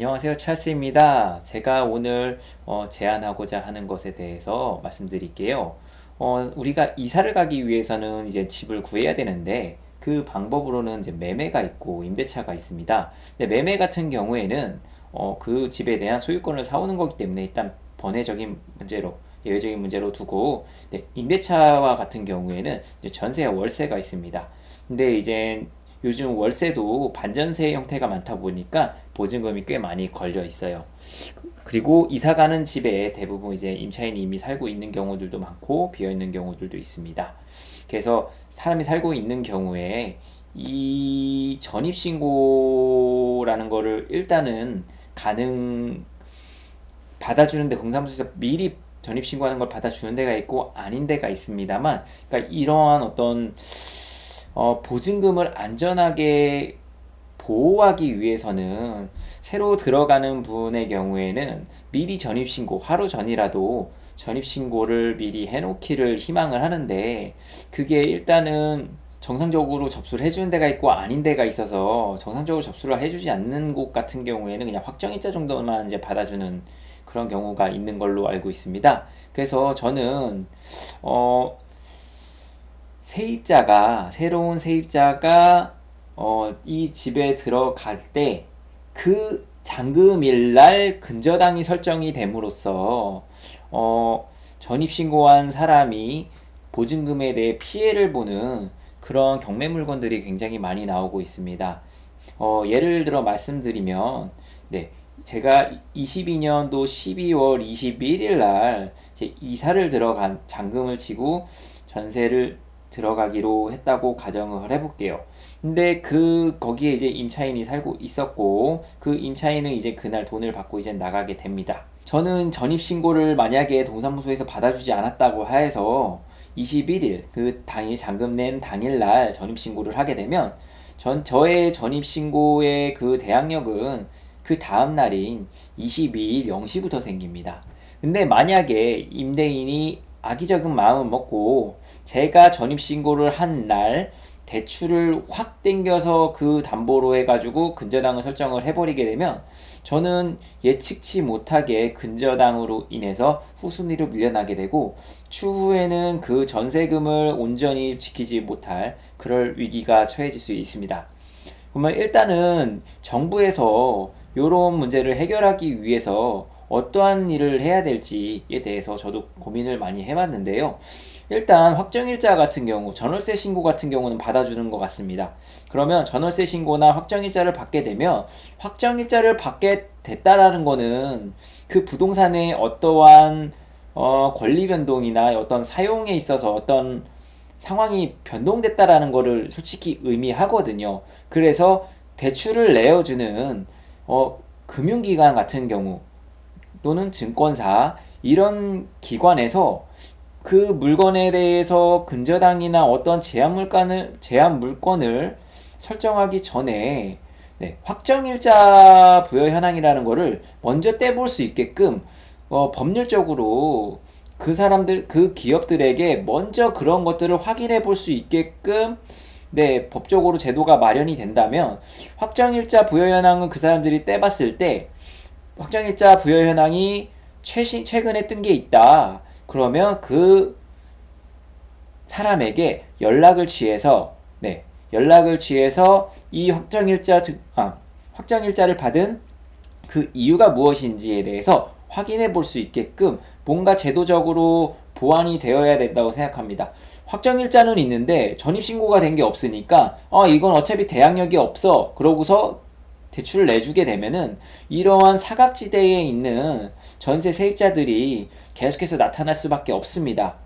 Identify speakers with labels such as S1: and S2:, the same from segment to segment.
S1: 안녕하세요. 찰스입니다. 제가 오늘 제안하고자 하는 것에 대해서 말씀드릴게요. 우리가 이사를 가기 위해서는 이제 집을 구해야 되는데 그 방법으로는 이제 매매가 있고 임대차가 있습니다. 근데 매매 같은 경우에는 그 집에 대한 소유권을 사오는 거기 때문에 일단 번외적인 문제로 예외적인 문제로 두고, 네, 임대차와 같은 경우에는 이제 전세와 월세가 있습니다. 근데 이제 요즘 월세도 반전세 형태가 많다 보니까 보증금이 꽤 많이 걸려 있어요. 그리고 이사 가는 집에 대부분 이제 임차인이 이미 살고 있는 경우들도 많고 비어 있는 경우들도 있습니다. 그래서 사람이 살고 있는 경우에 이 전입신고라는 거를 일단은 가능 받아주는데, 공사무소에서 미리 전입신고하는 걸 받아주는 데가 있고 아닌 데가 있습니다만, 그러니까 이러한 어떤 보증금을 안전하게 보호하기 위해서는 새로 들어가는 분의 경우에는 미리 전입신고, 하루 전이라도 전입신고를 미리 해놓기를 희망을 하는데, 그게 일단은 정상적으로 접수를 해주는 데가 있고 아닌 데가 있어서, 정상적으로 접수를 해주지 않는 곳 같은 경우에는 그냥 확정일자 정도만 이제 받아주는 그런 경우가 있는 걸로 알고 있습니다. 그래서 저는 어, 새로운 세입자가 이 집에 들어갈 때 그 잔금일날 근저당이 설정이 됨으로써 전입신고한 사람이 보증금에 대해 피해를 보는 그런 경매 물건들이 굉장히 많이 나오고 있습니다. 예를 들어 말씀드리면, 네, 제가 22년도 12월 21일 날 제 이사를 들어간 잔금을 치고 전세를 들어가기로 했다고 가정을 해볼게요. 근데 거기에 이제 임차인이 살고 있었고, 그 임차인은 이제 그날 돈을 받고 이제 나가게 됩니다. 저는 전입신고를 만약에 동사무소에서 받아주지 않았다고 해서 21일, 그 당일 잔금 낸 당일날 전입신고를 하게 되면, 저의 전입신고의 그 대항력은 그 다음 날인 22일 0시부터 생깁니다. 근데 만약에 임대인이 악의적인 마음을 먹고 제가 전입신고를 한 날 대출을 확 땡겨서 그 담보로 해가지고 근저당을 설정을 해버리게 되면, 저는 예측치 못하게 근저당으로 인해서 후순위로 밀려나게 되고, 추후에는 그 전세금을 온전히 지키지 못할 그럴 위기가 처해질 수 있습니다. 그러면 일단은 정부에서 이런 문제를 해결하기 위해서 어떠한 일을 해야 될지에 대해서 저도 고민을 많이 해봤는데요. 일단 확정일자 같은 경우, 전월세 신고 같은 경우는 받아주는 것 같습니다. 그러면 전월세 신고나 확정일자를 받게 되면, 확정일자를 받게 됐다라는 거는 그 부동산의 어떠한 권리 변동이나 어떤 사용에 있어서 어떤 상황이 변동됐다라는 거를 솔직히 의미하거든요. 그래서 대출을 내어주는 금융기관 같은 경우 또는 증권사, 이런 기관에서 그 물건에 대해서 근저당이나 어떤 제한 물건을 설정하기 전에, 네, 확정일자 부여 현황이라는 거를 먼저 떼볼 수 있게끔 법률적으로 그 기업들에게 먼저 그런 것들을 확인해 볼 수 있게끔, 네, 법적으로 제도가 마련이 된다면, 확정일자 부여 현황은 그 사람들이 떼봤을 때 확정일자 부여 현황이 최근에 뜬 게 있다. 그러면 그 사람에게 연락을 취해서 이 확정일자를 받은 그 이유가 무엇인지에 대해서 확인해 볼 수 있게끔 뭔가 제도적으로 보완이 되어야 된다고 생각합니다. 확정일자는 있는데 전입신고가 된 게 없으니까 이건 어차피 대항력이 없어 그러고서 대출을 내주게 되면은, 이러한 사각지대에 있는 전세 세입자들이 계속해서 나타날 수밖에 없습니다.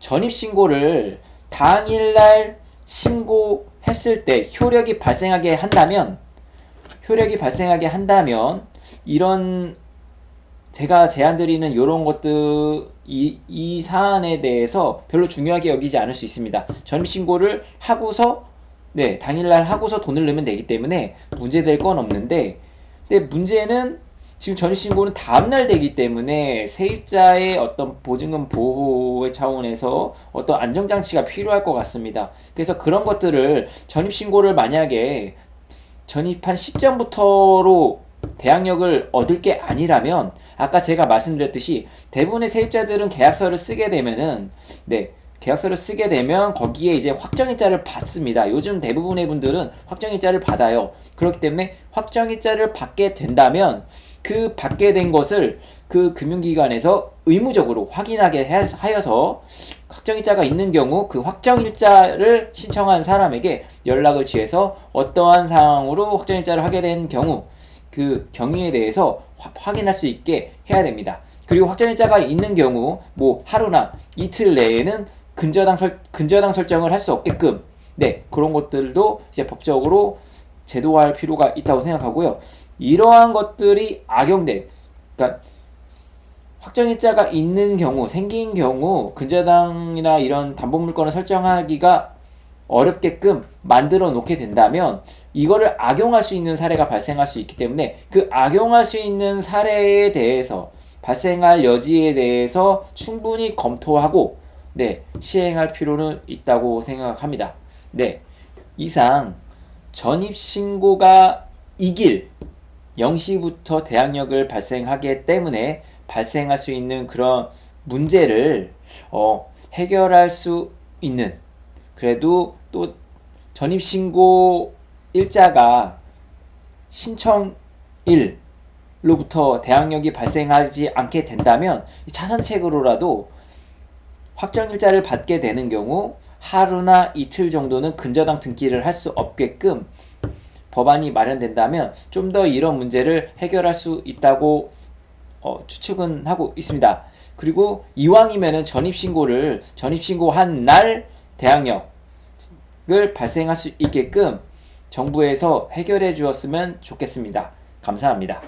S1: 전입신고를 당일날 신고했을 때 효력이 발생하게 한다면 이런 제가 제안드리는 이런 것들, 이 사안에 대해서 별로 중요하게 여기지 않을 수 있습니다. 전입신고를 하고서, 네, 당일날 하고서 돈을 넣으면 되기 때문에 문제될 건 없는데, 근데 문제는 지금 전입신고는 다음날 되기 때문에 세입자의 어떤 보증금 보호의 차원에서 어떤 안정장치가 필요할 것 같습니다. 그래서 그런 것들을, 전입신고를 만약에 전입한 시점부터로 대항력을 얻을 게 아니라면 아까 제가 말씀드렸듯이 대부분의 세입자들은 계약서를 쓰게 되면은 계약서를 쓰게 되면 거기에 이제 확정일자를 받습니다. 요즘 대부분의 분들은 확정일자를 받아요. 그렇기 때문에 확정일자를 받게 된다면 그 받게 된 것을 그 금융기관에서 의무적으로 확인하게 하여서 확정일자가 있는 경우 그 확정일자를 신청한 사람에게 연락을 취해서 어떠한 상황으로 확정일자를 하게 된 경우 그 경위에 대해서 확인할 수 있게 해야 됩니다. 그리고 확정일자가 있는 경우 뭐 하루나 이틀 내에는 근저당 설정을 할 수 없게끔 그런 것들도 이제 법적으로 제도화할 필요가 있다고 생각하고요. 이러한 것들이 그러니까 확정일자가 있는 경우, 생긴 경우 근저당이나 이런 담보물건을 설정하기가 어렵게끔 만들어 놓게 된다면 이거를 악용할 수 있는 사례가 발생할 수 있기 때문에 그 악용할 수 있는 사례에 대해서 발생할 여지에 대해서 충분히 검토하고 시행할 필요는 있다고 생각합니다. 이상 전입신고가 이길 0시부터 대항력을 발생하기 때문에 발생할 수 있는 그런 문제를 해결할 수 있는, 그래도 또 전입신고 일자가 신청일로부터 대항력이 발생하지 않게 된다면 차선책으로라도 확정일자를 받게 되는 경우 하루나 이틀 정도는 근저당 등기를 할 수 없게끔 법안이 마련된다면 좀 더 이런 문제를 해결할 수 있다고 추측은 하고 있습니다. 그리고 이왕이면은 전입신고한 날 대항력을 발생할 수 있게끔 정부에서 해결해 주었으면 좋겠습니다. 감사합니다.